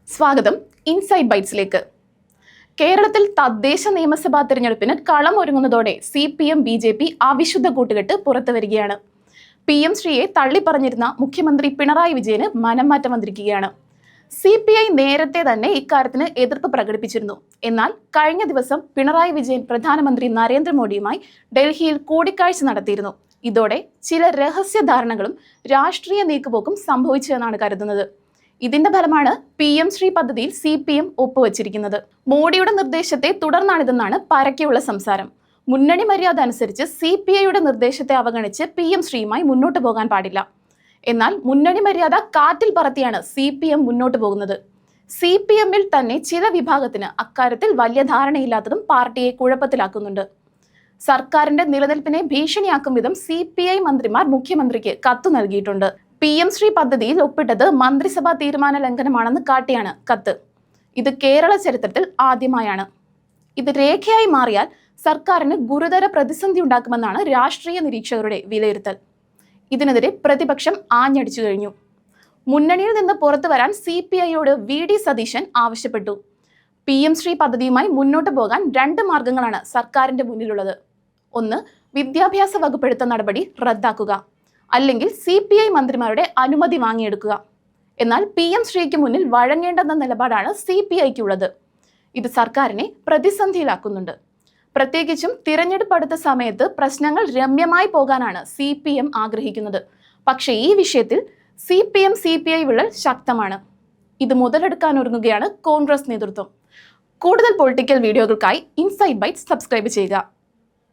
സ്വാഗതം ഇൻസൈഡ് ബൈറ്റ്സിലേക്ക്. കേരളത്തിൽ തദ്ദേശ നിയമസഭാ തെരഞ്ഞെടുപ്പിന് കളം ഒരുങ്ങുന്നതോടെ CPM BJP അവിശുദ്ധ കൂട്ടുകെട്ട് പുറത്തു വരികയാണ്. PM ശ്രീയെ തള്ളിപ്പറഞ്ഞിരുന്ന മുഖ്യമന്ത്രി പിണറായി വിജയന് മനം മാറ്റം വന്നിരിക്കുകയാണ്. CPI നേരത്തെ തന്നെ ഇക്കാര്യത്തിന് എതിർപ്പ് പ്രകടിപ്പിച്ചിരുന്നു. എന്നാൽ കഴിഞ്ഞ ദിവസം പിണറായി വിജയൻ പ്രധാനമന്ത്രി നരേന്ദ്രമോദിയുമായി ഡൽഹിയിൽ കൂടിക്കാഴ്ച നടത്തിയിരുന്നു. ഇതോടെ ചില രഹസ്യ ധാരണകളും രാഷ്ട്രീയ നീക്കുപോക്കും സംഭവിച്ചതെന്നാണ് കരുതുന്നത്. ഇതിന്റെ ഫലമാണ് PM ശ്രീ പദ്ധതിയിൽ CPM ഒപ്പുവച്ചിരിക്കുന്നത്. മോഡിയുടെ നിർദ്ദേശത്തെ തുടർന്നാണിതെന്നാണ് പരക്കെയുള്ള സംസാരം. മുന്നണി മര്യാദ അനുസരിച്ച് CPIയുടെ നിർദ്ദേശത്തെ അവഗണിച്ച് PM ശ്രീയുമായി മുന്നോട്ട് പോകാൻ പാടില്ല. എന്നാൽ മുന്നണി മര്യാദ കാറ്റിൽ പറത്തിയാണ് CPM മുന്നോട്ട് പോകുന്നത്. CPMൽ തന്നെ ചില വിഭാഗത്തിന് അക്കാര്യത്തിൽ വലിയ ധാരണയില്ലാത്തതും പാർട്ടിയെ കുഴപ്പത്തിലാക്കുന്നുണ്ട്. സർക്കാരിന്റെ നിലനിൽപ്പിനെ ഭീഷണിയാക്കും വിധം CPI മന്ത്രിമാർ മുഖ്യമന്ത്രിക്ക് കത്ത് നൽകിയിട്ടുണ്ട്. PM ശ്രീ പദ്ധതിയിൽ ഒപ്പിട്ടത് മന്ത്രിസഭാ തീരുമാന ലംഘനമാണെന്ന് കാട്ടിയാണ് കത്ത്. ഇത് കേരള ചരിത്രത്തിൽ ആദ്യമായാണ്. ഇത് രേഖയായി മാറിയാൽ സർക്കാരിന് ഗുരുതര പ്രതിസന്ധി ഉണ്ടാക്കുമെന്നാണ് രാഷ്ട്രീയ നിരീക്ഷകരുടെ വിലയിരുത്തൽ. ഇതിനെതിരെ പ്രതിപക്ഷം ആഞ്ഞടിച്ചു കഴിഞ്ഞു. മുന്നണിയിൽ നിന്ന് പുറത്തു വരാൻ CPIയോട് VD സതീശൻ ആവശ്യപ്പെട്ടു. PM ശ്രീ പദ്ധതിയുമായി മുന്നോട്ട് പോകാൻ രണ്ട് മാർഗങ്ങളാണ് സർക്കാരിന്റെ മുന്നിലുള്ളത്. ഒന്ന്, വിദ്യാഭ്യാസ വകുപ്പെടുത്ത നടപടി റദ്ദാക്കുക, അല്ലെങ്കിൽ CPI മന്ത്രിമാരുടെ അനുമതി വാങ്ങിയെടുക്കുക. എന്നാൽ PM ശ്രീക്ക് മുന്നിൽ വഴങ്ങേണ്ടെന്ന നിലപാടാണ് CPIക്കുള്ളത്. ഇത് സർക്കാരിനെ പ്രതിസന്ധിയിലാക്കുന്നുണ്ട്. പ്രത്യേകിച്ചും തിരഞ്ഞെടുപ്പ് അടുത്ത സമയത്ത് പ്രശ്നങ്ങൾ രമ്യമായി പോകാനാണ് CPM ആഗ്രഹിക്കുന്നത്. പക്ഷേ ഈ വിഷയത്തിൽ CPI വിള്ളൽ ശക്തമാണ്. ഇത് മുതലെടുക്കാനൊരുങ്ങുകയാണ് കോൺഗ്രസ് നേതൃത്വം. കൂടുതൽ പൊളിറ്റിക്കൽ വീഡിയോകൾക്കായി ഇൻസൈഡ് ബൈറ്റ്സ് സബ്സ്ക്രൈബ് ചെയ്യുക.